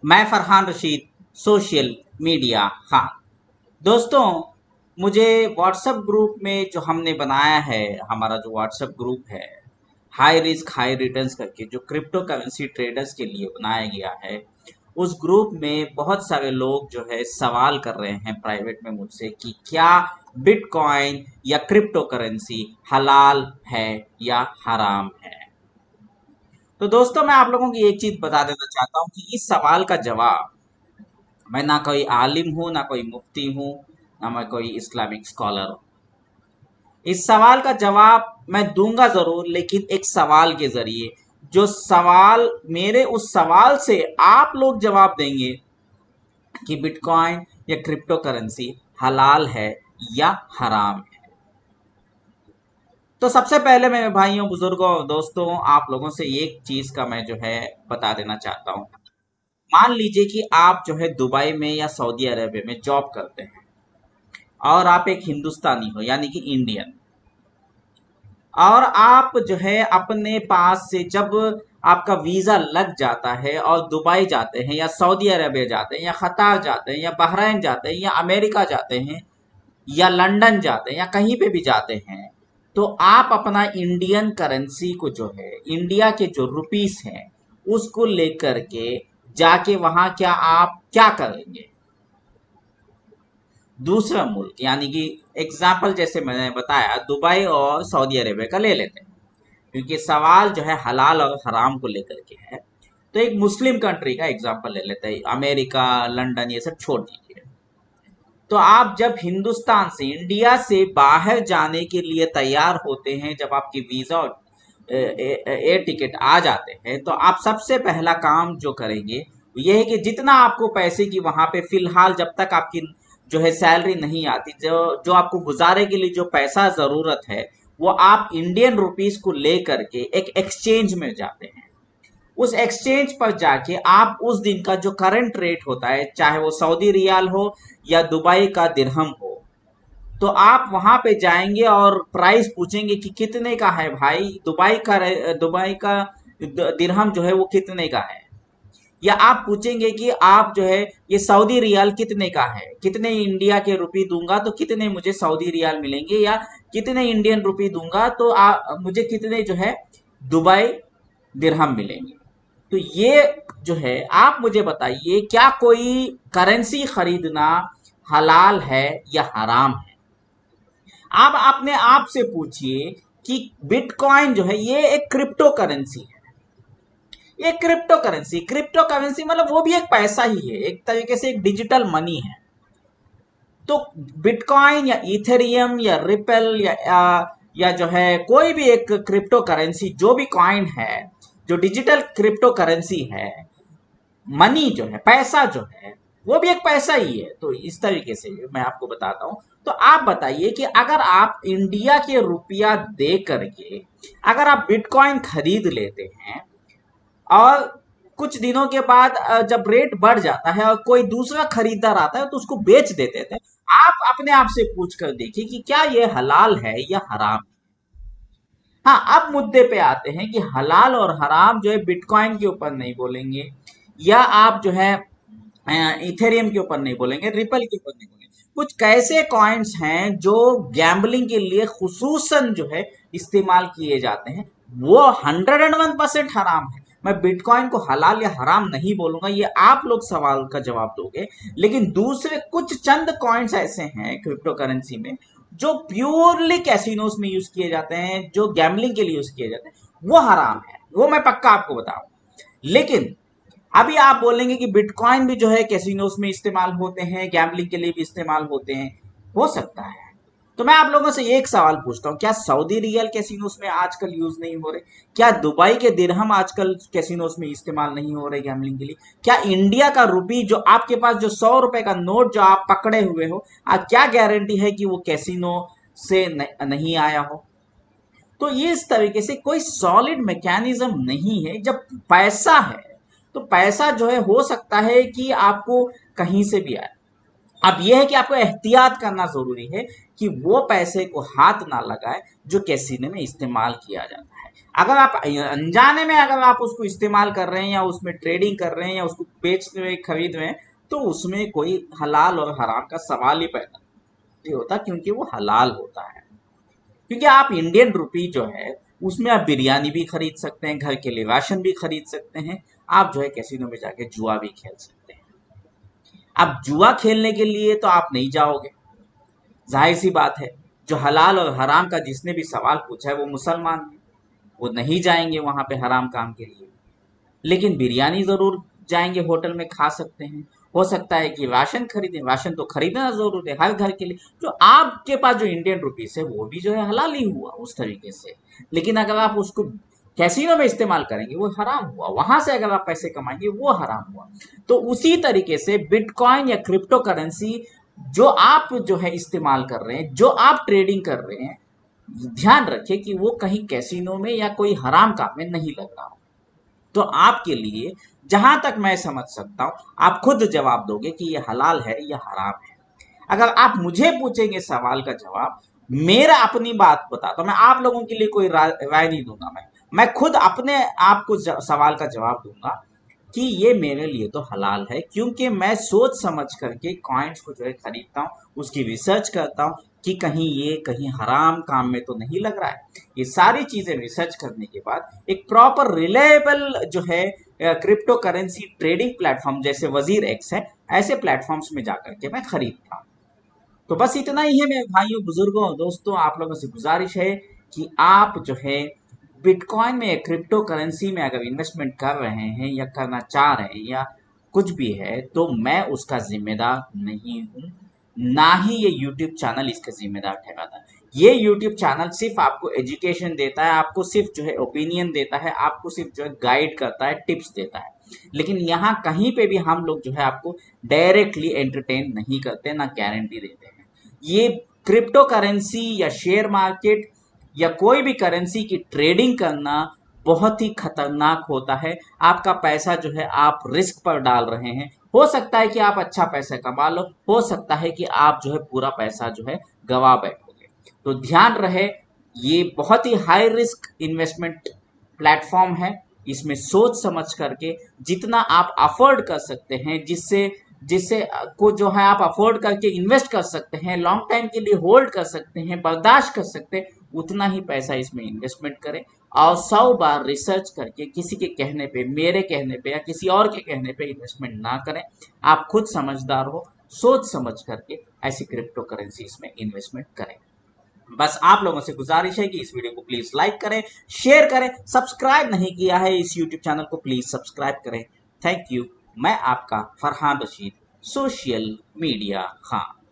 मैं Farhan Rashid, social media Khan. दोस्तों, मुझे व्हाट्सएप ग्रुप में जो हमने बनाया है, हमारा जो व्हाट्सएप ग्रुप है हाई रिस्क हाई रिटर्न्स करके, जो क्रिप्टो करेंसी ट्रेडर्स के लिए बनाया गया है, उस ग्रुप में बहुत सारे लोग जो है सवाल कर रहे हैं प्राइवेट में मुझसे कि क्या बिटकॉइन या क्रिप्टो करेंसी हलाल है या हराम है। तो दोस्तों, मैं आप लोगों की एक चीज बता देना चाहता हूं कि इस सवाल का जवाब, मैं ना कोई आलिम हूँ, ना कोई मुफ्ती हूँ, ना मैं कोई इस्लामिक स्कॉलर हूँ। इस सवाल का जवाब मैं दूंगा जरूर, लेकिन एक सवाल के जरिए, जो सवाल मेरे उस सवाल से आप लोग जवाब देंगे कि बिटकॉइन या क्रिप्टो करेंसी हलाल है या हराम है। तो सबसे पहले मैं भाइयों, बुजुर्गों, दोस्तों, आप लोगों से एक चीज का मैं जो है बता देना चाहता हूँ। मान लीजिए कि आप जो है दुबई में या सऊदी अरेबिया में जॉब करते हैं और आप एक हिंदुस्तानी हो, यानी कि इंडियन, और आप जो है अपने पास से जब आपका वीजा लग जाता है और दुबई जाते हैं या सऊदी अरेबिया जाते हैं या कतार जाते हैं या बहरीन जाते हैं या अमेरिका जाते हैं या लंदन जाते हैं या कहीं पे भी जाते हैं, तो आप अपना इंडियन करेंसी को जो है, इंडिया के जो रुपीस हैं, उसको लेकर के जाके वहां क्या आप क्या करेंगे? दूसरा मुल्क, यानी कि एग्जाम्पल जैसे मैंने बताया दुबई और सऊदी अरेबिया का ले लेते हैं, क्योंकि सवाल जो है हलाल और हराम को लेकर के है। तो एक मुस्लिम कंट्री का एग्जाम्पल ले लेते हैं, अमेरिका, लंदन, ये सब छोड़ दीजिए। तो आप जब हिंदुस्तान से, इंडिया से बाहर जाने के लिए तैयार होते हैं, जब आपकी वीजा और एयर टिकट आ जाते हैं, तो आप सबसे पहला काम जो करेंगे ये है कि जितना आपको पैसे की वहां पे फिलहाल, जब तक आपकी जो है सैलरी नहीं आती, जो जो आपको गुजारे के लिए जो पैसा जरूरत है, वो आप इंडियन रुपीस को लेकर के एक एक्सचेंज में जाते हैं। उस एक्सचेंज पर जाके आप उस दिन का जो करंट रेट होता है, चाहे वो सऊदी रियाल हो या दुबई का दिरहम हो, तो आप वहां पे जाएंगे और प्राइस पूछेंगे कि कितने का है भाई, दुबई का दिरहम जो है वो कितने का है। या आप पूछेंगे कि आप जो है ये सऊदी रियाल कितने का है, कितने इंडिया के रुपए दूंगा तो कितने मुझे सऊदी रियाल मिलेंगे, या कितने इंडियन रुपए दूंगा तो मुझे कितने जो है दुबई दिरहम मिलेंगे। तो ये जो है, आप मुझे बताइए, क्या कोई करेंसी खरीदना हलाल है या हराम है? आप अपने आप से पूछिए कि बिटकॉइन जो है ये एक क्रिप्टो करेंसी है। ये क्रिप्टो करेंसी मतलब वो भी एक पैसा ही है, एक तरीके से एक डिजिटल मनी है। तो बिटकॉइन या इथेरियम या रिपल या जो है कोई भी एक क्रिप्टो करेंसी, जो भी कॉइन है, जो डिजिटल क्रिप्टो करेंसी है, मनी जो है, पैसा जो है, वो भी एक पैसा ही है। तो इस तरीके से मैं आपको बताता हूं। तो आप बताइए कि अगर आप इंडिया के रुपया दे करके अगर आप बिटकॉइन खरीद लेते हैं और कुछ दिनों के बाद जब रेट बढ़ जाता है और कोई दूसरा खरीदार आता है तो उसको बेच देते थे, आप अपने आप से पूछ कर देखिए कि क्या ये हलाल है या हराम। हाँ, अब मुद्दे पे आते हैं कि हलाल और हराम जो है बिटकॉइन के ऊपर नहीं बोलेंगे, या आप जो है इथेरियम के ऊपर नहीं बोलेंगे, रिपल के ऊपर नहीं बोलेंगे। कुछ कैसे कॉइन्स हैं जो गैम्बलिंग के लिए खुसूसन जो है इस्तेमाल किए जाते हैं, वो 101% हराम है। मैं बिटकॉइन को हलाल या हराम नहीं बोलूंगा, ये आप लोग सवाल का जवाब दोगे। लेकिन दूसरे कुछ चंद कॉइन्स ऐसे हैं क्रिप्टो करेंसी में जो प्योरली कैसीनोस में यूज किए जाते हैं, जो गैम्बलिंग के लिए यूज किए जाते हैं, वो हराम है, वो मैं पक्का आपको बताऊं। लेकिन अभी आप बोलेंगे कि बिटकॉइन भी जो है कैसीनोस में इस्तेमाल होते हैं, गैम्बलिंग के लिए भी इस्तेमाल होते हैं, हो सकता है। तो मैं आप लोगों से एक सवाल पूछता हूँ, क्या सऊदी रियल कैसीनोस में आजकल यूज नहीं हो रहे? क्या दुबई के दिरहम आजकल कैसीनोस में इस्तेमाल नहीं हो रहे गैम्बलिंग के लिए? क्या इंडिया का रुपी, जो आपके पास जो 100 रुपए का नोट जो आप पकड़े हुए हो, क्या गारंटी है कि वो कैसीनो से नहीं आया हो? तो ये इस तरीके से कोई सॉलिड मैकेनिज्म नहीं है। जब पैसा है तो पैसा जो है हो सकता है कि आपको कहीं से भी आए। अब यह है कि आपको एहतियात करना जरूरी है कि वो पैसे को हाथ ना लगाए जो कैसीनो में इस्तेमाल किया जाता है। अगर आप अनजाने में अगर आप उसको इस्तेमाल कर रहे हैं या उसमें ट्रेडिंग कर रहे हैं या उसको बेच रहे खरीद रहे हैं, तो उसमें कोई हलाल और हराम का सवाल ही पैदा नहीं होता, क्योंकि वो हलाल होता है। क्योंकि आप इंडियन रुपी जो है उसमें आप बिरयानी भी खरीद सकते हैं, घर के लिए राशन भी खरीद सकते हैं, आप जो है कैसीनो में जाके जुआ भी खेल सकते हैं। अब जुआ खेलने के लिए तो आप नहीं जाओगे, जाहिर सी बात है। जो हलाल और हराम का जिसने भी सवाल पूछा है वो मुसलमान है, वो नहीं जाएंगे वहां पे हराम काम के लिए। लेकिन बिरयानी जरूर जाएंगे, होटल में खा सकते हैं। हो सकता है कि राशन खरीदें, राशन तो खरीदना जरूर है हर घर के लिए। जो आपके पास जो इंडियन रुपीस है वो भी जो है हलाल ही हुआ उस तरीके से। लेकिन अगर आप उसको कैसीनो में इस्तेमाल करेंगे वो हराम हुआ, वहां से अगर आप पैसे कमाएंगे वो हराम हुआ। तो उसी तरीके से बिटकॉइन या क्रिप्टो करेंसी जो आप जो है इस्तेमाल कर रहे हैं, जो आप ट्रेडिंग कर रहे हैं, ध्यान रखें कि वो कहीं कैसीनो में या कोई हराम काम में नहीं लग रहा हो। तो आपके लिए जहां तक मैं समझ सकता हूं आप खुद जवाब दोगे कि ये हलाल है या हराम है। अगर आप मुझे पूछेंगे सवाल का जवाब, मेरा अपनी बात बताता हूं, मैं आप लोगों के लिए कोई राय नहीं दूंगा। मैं खुद अपने आप को सवाल का जवाब दूंगा कि ये मेरे लिए तो हलाल है, क्योंकि मैं सोच समझ करके कॉइन्स को जो है खरीदता हूँ, उसकी रिसर्च करता हूँ कि कहीं हराम काम में तो नहीं लग रहा है। ये सारी चीजें रिसर्च करने के बाद एक प्रॉपर रिलायबल जो है क्रिप्टो करेंसी ट्रेडिंग प्लेटफॉर्म जैसे वजीर एक्स है, ऐसे प्लेटफॉर्म्स में जाकर के मैं खरीदता हूँ। तो बस इतना ही है मेरे भाइयों, बुजुर्गों और दोस्तों, आप लोगों से गुजारिश है कि आप जो है बिटकॉइन में, क्रिप्टो करेंसी में अगर इन्वेस्टमेंट कर रहे हैं या करना चाह रहे हैं या कुछ भी है, तो मैं उसका जिम्मेदार नहीं हूं, ना ही ये यूट्यूब चैनल इसका जिम्मेदार ठहराता है। ये यूट्यूब चैनल सिर्फ आपको एजुकेशन देता है, आपको सिर्फ जो है ओपिनियन देता है, आपको सिर्फ जो है गाइड करता है, टिप्स देता है। लेकिन यहाँ कहीं पे भी हम लोग जो है आपको डायरेक्टली एंटरटेन नहीं करते, ना गारंटी देते हैं। ये क्रिप्टो करेंसी या शेयर मार्केट या कोई भी करेंसी की ट्रेडिंग करना बहुत ही खतरनाक होता है। आपका पैसा जो है आप रिस्क पर डाल रहे हैं। हो सकता है कि आप अच्छा पैसा कमा लो, हो सकता है कि आप जो है पूरा पैसा जो है गवा बैठोगे। तो ध्यान रहे, ये बहुत ही हाई रिस्क इन्वेस्टमेंट प्लेटफॉर्म है। इसमें सोच समझ करके जितना आप अफोर्ड कर सकते हैं, जिससे जिससे को जो है आप अफोर्ड करके इन्वेस्ट कर सकते हैं, लॉन्ग टाइम के लिए होल्ड कर सकते हैं, बर्दाश्त कर सकते हैं, उतना ही पैसा इसमें इन्वेस्टमेंट करें। और 100 बार रिसर्च करके किसी के कहने पे, मेरे कहने पे या किसी और के कहने पे इन्वेस्टमेंट ना करें। आप खुद समझदार हो, सोच समझ करके ऐसी क्रिप्टो करेंसीज में इन्वेस्टमेंट करें। बस आप लोगों से गुजारिश है कि इस वीडियो को प्लीज लाइक करें, शेयर करें, सब्सक्राइब नहीं किया है इस यूट्यूब चैनल को प्लीज सब्सक्राइब करें। Thank you. मैं आपका फरहान रशीद, सोशल मीडिया खान।